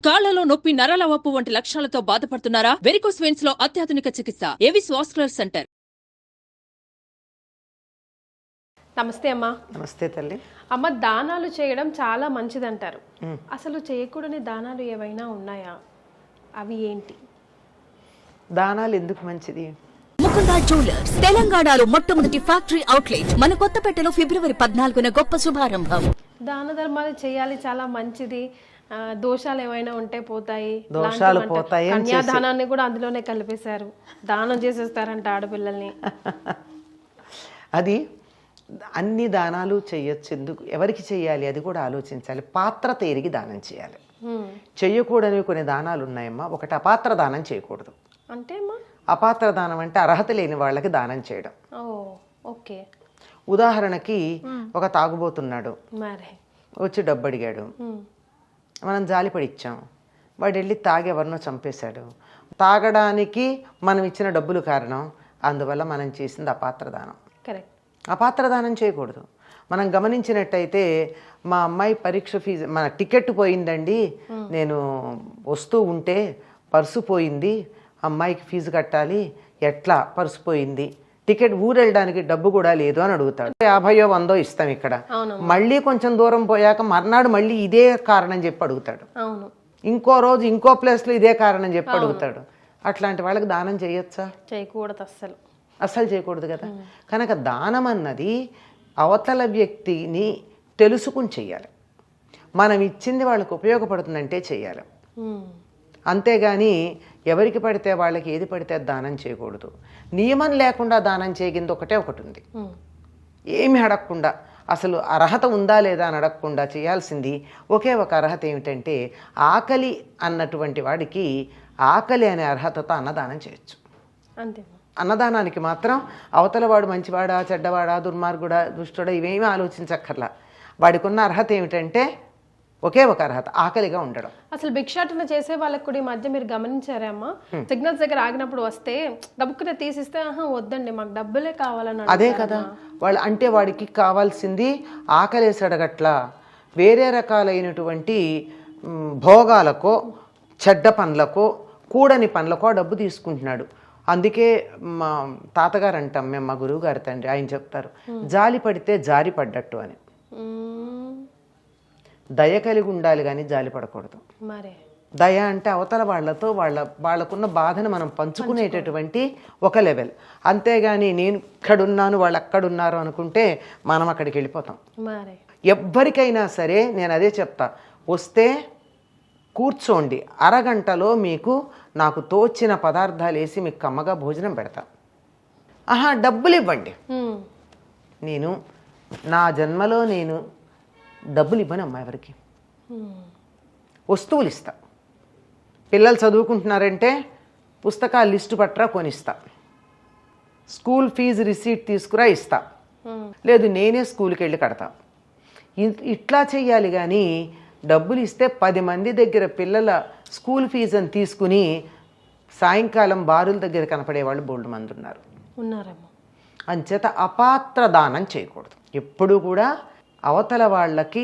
కాళ్లలో నొప్పి, నరాల వాపు వంటి లక్షణాలతో బాధపడుతున్నారా? వెరికోస్ వెయిన్స్ లో అత్యాధునిక చికిత్స ఏవిస్ వాస్కులర్ సెంటర్. నమస్తే అమ్మా. నమస్తే తల్లి. అమ్మ, దానాలు చేయడం చాలా మంచిదంటారు. అసలు చేయకూడని దానాలు ఏవైనా ఉన్నాయా? అవి ఏంటి? దానాలు ఎందుకు మంచిది? ముకుందా జ్యువెలర్స్ తెలంగాణలో మొట్టమొదటి ఫ్యాక్టరీ అవుట్లెట్ మన కొత్తపేటలో ఫిబ్రవరి 14న గొప్ప శుభారంభం. దాన ధర్మాలు చేయాలి, చాలా మంచిది. దోషాలు ఏమైనా ఉంటే పోతాయి, దోషాలు పోతాయి. కన్యాదానాన్ని కూడా అందులోనే కలిపేశారు. దానం చేసేస్తారంట ఆడపిల్లల్ని. అది అన్ని దానాలు చేయొచ్చు. ఎందుకు, ఎవరికి చేయాలి అది కూడా ఆలోచించాలి. పాత్రత ఎరిగి దానం చేయాలి. చెయ్యకూడని కొన్ని దానాలు ఉన్నాయమ్మా. ఒకటి అపాత్ర దానం చేయకూడదు. అంటే అమ్మా, అపాత్ర దానం అంటే అర్హత లేని వాళ్ళకి దానం చేయడం. ఓకే. ఉదాహరణకి ఒక తాగుబోతున్నాడు, మరి వచ్చి డబ్బు అడిగాడు, మనం జాలిపడి ఇచ్చాం. వాడు వెళ్ళి తాగి ఎవరినో చంపేశాడు. తాగడానికి మనం ఇచ్చిన డబ్బులు కారణం, అందువల్ల మనం చేసింది అపాత్ర దానం. కరెక్ట్. అపాత్ర దానం చేయకూడదు. మనం గమనించినట్టయితే, మా అమ్మాయి పరీక్ష ఫీజు, మన టికెట్ పోయిందండి, నేను వస్తూ ఉంటే పర్సు పోయింది, అమ్మాయికి ఫీజు కట్టాలి, ఎట్లా పర్సు పోయింది, టికెట్ ఊరు వెళ్ళడానికి డబ్బు కూడా లేదు అని అడుగుతాడు. 50 100 ఇస్తాం ఇక్కడ. మళ్ళీ కొంచెం దూరం పోయాక మర్నాడు మళ్ళీ ఇదే కారణం చెప్పి అడుగుతాడు. ఇంకో రోజు ఇంకో ప్లేస్లో ఇదే కారణం చెప్పి అడుగుతాడు. అట్లాంటి వాళ్ళకి దానం చేయొచ్చా? చేయకూడదు. అస్సలు చేయకూడదు కదా. కనుక దానం అన్నది అవతల వ్యక్తిని తెలుసుకుని చెయ్యాలి. మనం ఇచ్చింది వాళ్ళకి ఉపయోగపడుతుందంటే చెయ్యాలి. అంతేగాని ఎవరికి పడితే వాళ్ళకి ఏది పడితే దానం చేయకూడదు. నియమం లేకుండా దానం చేయగింది ఒకటి ఉంది. ఏమి అడగకుండా, అసలు అర్హత ఉందా లేదా అని అడగకుండా చేయాల్సింది ఒకే ఒక అర్హత ఏమిటంటే, ఆకలి అన్నటువంటి వాడికి ఆకలి అనే అర్హతతో అన్నదానం చేయొచ్చు. అంతే. అన్నదానానికి మాత్రం అవతల వాడు మంచివాడా, చెడ్డవాడా, దుర్మార్గుడా, దుష్టుడా ఇవేమీ ఆలోచించక్కర్లా. వాడికి ఉన్న అర్హత ఏమిటంటే ఒకే ఒక అర్హత, ఆకలిగా ఉండడం. అసలు భిక్షాటన చేసే వాళ్ళకి కూడా ఈ మధ్య మీరు గమనించారా అమ్మా? సిగ్నల్స్ దగ్గర ఆగినప్పుడు వస్తే డబ్బుకునే తీసిస్తే, వద్దండి మాకు డబ్బులే కావాలని. అదే కదా వాళ్ళు అంటే, వాడికి కావాల్సింది ఆకలేసి అడగట్లా, వేరే రకాలైనటువంటి భోగాలకో, చెడ్డ పనులకో, కూడని పనులకో డబ్బు తీసుకుంటున్నాడు. అందుకే మా తాతగారు అంటాం మేము, మా గురువు గారి తండ్రి, ఆయన చెప్తారు, జాలి పడితే జారి పడ్డట్టు అని. దయ కలిగి ఉండాలి కానీ జాలి పడకూడదు. దయ అంటే అవతల వాళ్ళతో వాళ్ళకున్న బాధను మనం పంచుకునేటటువంటి ఒక లెవెల్. అంతేగాని నేను ఇక్కడున్నాను వాళ్ళు అక్కడున్నారు అనుకుంటే మనం అక్కడికి వెళ్ళిపోతాం. ఎవ్వరికైనా సరే నేను అదే చెప్తా, వస్తే కూర్చోండి, అరగంటలో మీకు నాకు తోచిన పదార్థాలు వేసి మీకు కమ్మగా భోజనం పెడతా. డబ్బులు ఇవ్వండి. నేను నా జన్మలో నేను డబ్బులు ఇవ్వనమ్మా ఎవరికి. వస్తువులు ఇస్తా. పిల్లలు చదువుకుంటున్నారంటే పుస్తకాలు లిస్టు పట్టరా కొనిస్తా. స్కూల్ ఫీజు రిసీట్ తీసుకురా ఇస్తా. లేదు నేనే స్కూల్కి వెళ్ళి కడతా. ఇట్లా చెయ్యాలి కానీ డబ్బులు ఇస్తే 10 మంది దగ్గర పిల్లల స్కూల్ ఫీజు అని తీసుకుని సాయంకాలం బారుల దగ్గర కనపడేవాళ్ళు బోల్డ్ మంది ఉన్నారు. అంచేత అపాత్ర దానం చేయకూడదు. ఎప్పుడూ కూడా అవతల వాళ్ళకి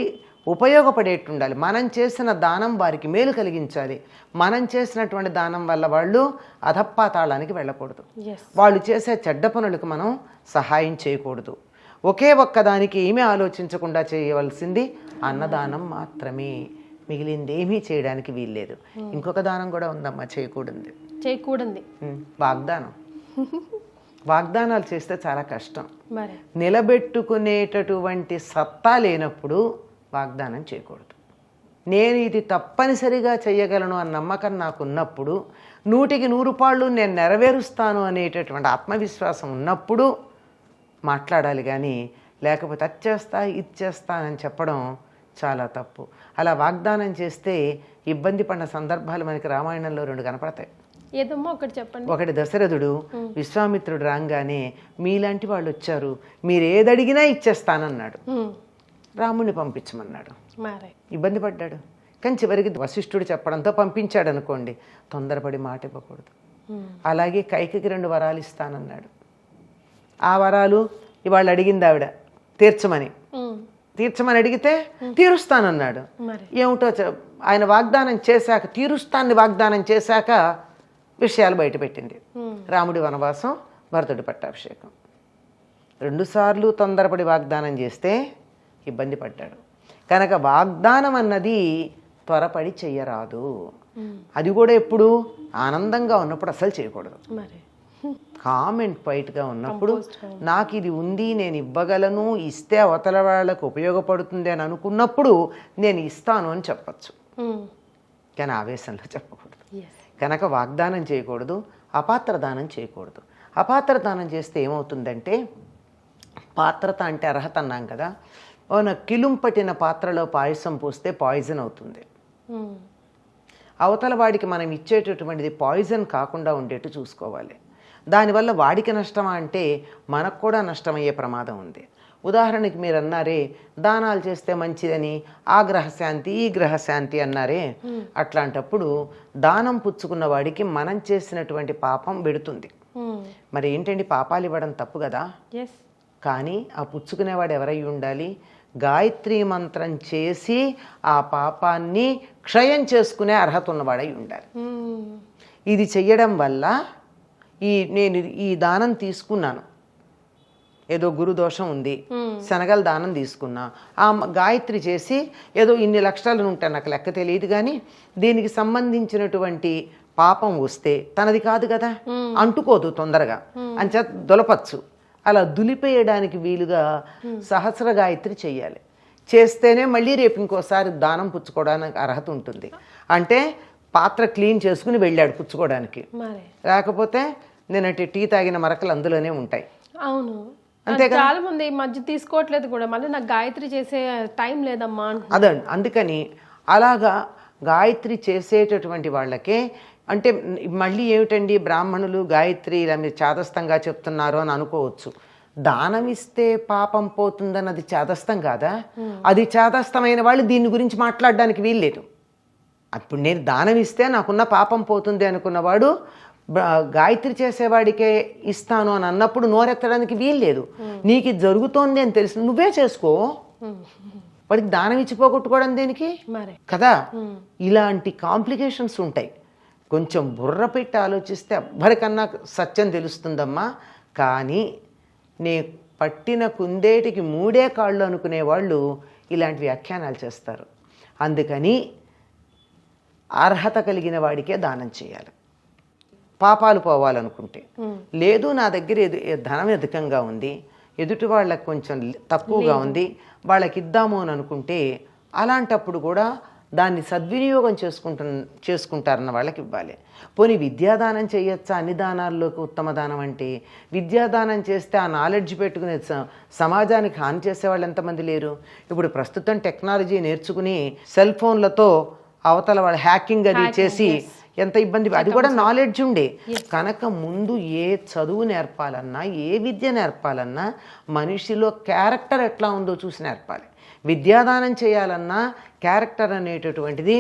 ఉపయోగపడేట్టుండాలి. మనం చేసిన దానం వారికి మేలు కలిగించాలి. మనం చేసినటువంటి దానం వల్ల వాళ్ళు అధపాతాళానికి వెళ్ళకూడదు. వాళ్ళు చేసే చెడ్డ పనులకు మనం సహాయం చేయకూడదు. ఒకే ఒక్కదానికి ఏమీ ఆలోచించకుండా చేయవలసింది అన్నదానం మాత్రమే. మిగిలింది ఏమీ చేయడానికి వీల్లేదు. ఇంకొక దానం కూడా ఉందమ్మా చేయకూడదు. వాగ్దానం. వాగ్దానాలు చేస్తే చాలా కష్టం. నిలబెట్టుకునేటటువంటి సత్తా లేనప్పుడు వాగ్దానం చేయకూడదు. నేను ఇది తప్పనిసరిగా చేయగలను అన్న నమ్మకం నాకు ఉన్నప్పుడు, 100కి 100 పాళ్ళు నేను నెరవేరుస్తాను అనేటటువంటి ఆత్మవిశ్వాసం ఉన్నప్పుడు మాట్లాడాలి. కానీ లేకపోతే అది చేస్తానని చెప్పడం చాలా తప్పు. అలా వాగ్దానం చేస్తే ఇబ్బంది పడిన సందర్భాలు మనకి రామాయణంలో 2 కనపడతాయి. ఏదమ్మా ఒకటి చెప్పండి. ఒకటి దశరథుడు విశ్వామిత్రుడు రాగానే మీలాంటి వాళ్ళు వచ్చారు, మీరు ఏదడిగినా ఇచ్చేస్తానన్నాడు. రాముడిని పంపించమన్నాడు. ఇబ్బంది పడ్డాడు. కానీ చివరికి వశిష్ఠుడు చెప్పడంతో పంపించాడు అనుకోండి. తొందరపడి మాట ఇవ్వకూడదు. అలాగే కైకకి 2 వరాలు ఇస్తానన్నాడు. ఆ వరాలు ఇవాళ అడిగింది ఆవిడ తీర్చమని. తీర్చమని అడిగితే తీరుస్తానన్నాడు. మరి ఏమిటో ఆయన వాగ్దానం చేశాక, తీరుస్తాన్ని వాగ్దానం చేశాక విషయాలు బయటపెట్టింది. రాముడి వనవాసం, భరతుడి పట్టాభిషేకం. 2 సార్లు తొందరపడి వాగ్దానం చేస్తే ఇబ్బంది పడ్డాడు. కనుక వాగ్దానం అన్నది త్వరపడి చెయ్యరాదు. అది కూడా ఎప్పుడు ఆనందంగా ఉన్నప్పుడు అసలు చేయకూడదు. మరి కామ్ అండ్ క్వైట్గా ఉన్నప్పుడు నాకు ఇది ఉంది, నేను ఇవ్వగలను, ఇస్తే అవతల వాళ్ళకు ఉపయోగపడుతుంది అని అనుకున్నప్పుడు నేను ఇస్తాను అని చెప్పచ్చు. కానీ ఆవేశంలో చెప్పకూడదు. కనుక వాగ్దానం చేయకూడదు, అపాత్ర దానం చేయకూడదు. అపాత్ర దానం చేస్తే ఏమవుతుందంటే, పాత్రత అంటే అర్హత అన్నాం కదా, కిలుం పట్టిన పాత్రలో పాయసం పోస్తే పాయిజన్ అవుతుంది. అవతల వాడికి మనం ఇచ్చేటటువంటిది పాయిజన్ కాకుండా ఉండేట్టు చూసుకోవాలి. దానివల్ల వాడికి నష్టమా అంటే మనకు కూడా నష్టమయ్యే ప్రమాదం ఉంది. ఉదాహరణకి మీరు అన్నారే దానాలు చేస్తే మంచిదని, ఆ గ్రహశాంతి ఈ గ్రహశాంతి అన్నారే, అట్లాంటప్పుడు దానం పుచ్చుకున్న వాడికి మనం చేసినటువంటి పాపం పెడుతుంది. మరి ఏంటండి, పాపాలు ఇవ్వడం తప్పు కదా. కానీ ఆ పుచ్చుకునేవాడు ఎవరై ఉండాలి? గాయత్రీ మంత్రం చేసి ఆ పాపాన్ని క్షయం చేసుకునే అర్హత ఉన్నవాడై ఉండాలి. ఇది చెయ్యడం వల్ల నేను ఈ దానం తీసుకున్నాను, ఏదో గురుదోషం ఉంది, శనగల దానం తీసుకున్నా, ఆ గాయత్రి చేసి ఏదో ఇన్ని లక్షలు ఉంటాయి, నాకు లెక్క తెలియదు, కానీ దీనికి సంబంధించినటువంటి పాపం వస్తే తనది కాదు కదా, అంటుకోదు తొందరగా, అంచేత దులపచ్చు. అలా దులిపేయడానికి వీలుగా సహస్ర గాయత్రి చెయ్యాలి. చేస్తేనే మళ్ళీ రేపు ఇంకోసారి దానం పుచ్చుకోవడానికి అర్హత ఉంటుంది. అంటే పాత్ర క్లీన్ చేసుకుని వెళ్ళాడు పుచ్చుకోవడానికి, లేకపోతే నేనంటే టీ తాగిన మరకలు అందులోనే ఉంటాయి. అవును, అంతే. చాలా మంది మధ్య తీసుకోవట్లేదు కూడా, మళ్ళీ నాకు గాయత్రి చేసే టైం లేదమ్మా. అదండి, అందుకని అలాగా గాయత్రి చేసేటటువంటి వాళ్ళకే, అంటే మళ్ళీ ఏమిటండి బ్రాహ్మణులు గాయత్రి ఇలా మీరు చాదస్తంగా చెప్తున్నారు అని అనుకోవచ్చు. దానం ఇస్తే పాపం పోతుందన్నది చాదస్తం కాదా? అది చాదస్తమైన వాళ్ళు దీని గురించి మాట్లాడడానికి వీల్లేదు. అప్పుడు నేను దానం ఇస్తే నాకున్న పాపం పోతుంది అనుకున్నవాడు గాయత్రి చేసేవాడికే ఇస్తాను అని అన్నప్పుడు నోరెత్తడానికి వీల్లేదు. నీకు ఇది జరుగుతోంది అని తెలిసి నువ్వే చేసుకో, వాడికి దానం ఇచ్చి పోగొట్టుకోవడం దేనికి కదా. ఇలాంటి కాంప్లికేషన్స్ ఉంటాయి. కొంచెం బుర్ర పెట్టి ఆలోచిస్తే ఎవ్వరికన్నా సత్యం తెలుస్తుందమ్మా. కానీ నే పట్టిన కుందేటికి 3 కాళ్ళు అనుకునే వాళ్ళు ఇలాంటి వ్యాఖ్యానాలు చేస్తారు. అందుకని అర్హత కలిగిన వాడికే దానం చేయాలి. పాపాలు పోవాలనుకుంటే, లేదు నా దగ్గర ధనం అధికంగా ఉంది, ఎదుటి వాళ్ళకి కొంచెం తక్కువగా ఉంది, వాళ్ళకి ఇద్దాము అని అనుకుంటే అలాంటప్పుడు కూడా దాన్ని సద్వినియోగం చేసుకుంటారన్న వాళ్ళకి ఇవ్వాలి. పోనీ విద్యాదానం చేయొచ్చా? అన్ని దానాల్లోకి ఉత్తమ దానం అంటే విద్యాదానం చేస్తే ఆ నాలెడ్జ్ పెట్టుకునే సమాజానికి హాని చేసేవాళ్ళు ఎంతమంది లేరు? ఇప్పుడు ప్రస్తుతం టెక్నాలజీ నేర్చుకుని సెల్ ఫోన్లతో అవతల వాళ్ళు హ్యాకింగ్ అది చేసి ఎంత ఇబ్బంది, అది కూడా నాలెడ్జ్ ఉండే. కనుక ముందు ఏ చదువు నేర్పాలన్నా, ఏ విద్య నేర్పాలన్నా మనిషిలో క్యారెక్టర్ ఎట్లా ఉందో చూసి నేర్పాలి. విద్యాదానం చేయాలన్నా క్యారెక్టర్ అనేటటువంటిది,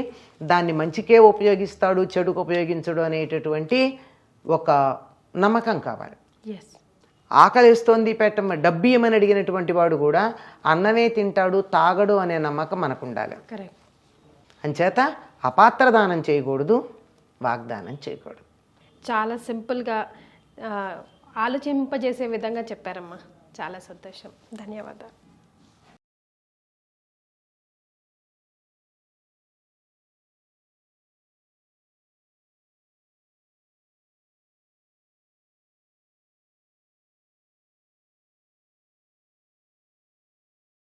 దాన్ని మంచికే ఉపయోగిస్తాడు చెడుకు ఉపయోగించడు అనేటటువంటి ఒక నమ్మకం కావాలి. ఆకలిస్తోంది పెట్టమ్మ డబ్బు ఇమ్మని అడిగినటువంటి వాడు కూడా అన్నమే తింటాడు తాగడు అనే నమ్మకం మనకు ఉండాలి. అంచేత అపాత్ర దానం చేయకూడదు, వాగ్దానం చేయకూడదు. చాలా సింపుల్గా ఆలోచింపజేసే విధంగా చెప్పారమ్మా. చాలా సంతోషం, ధన్యవాదాలు.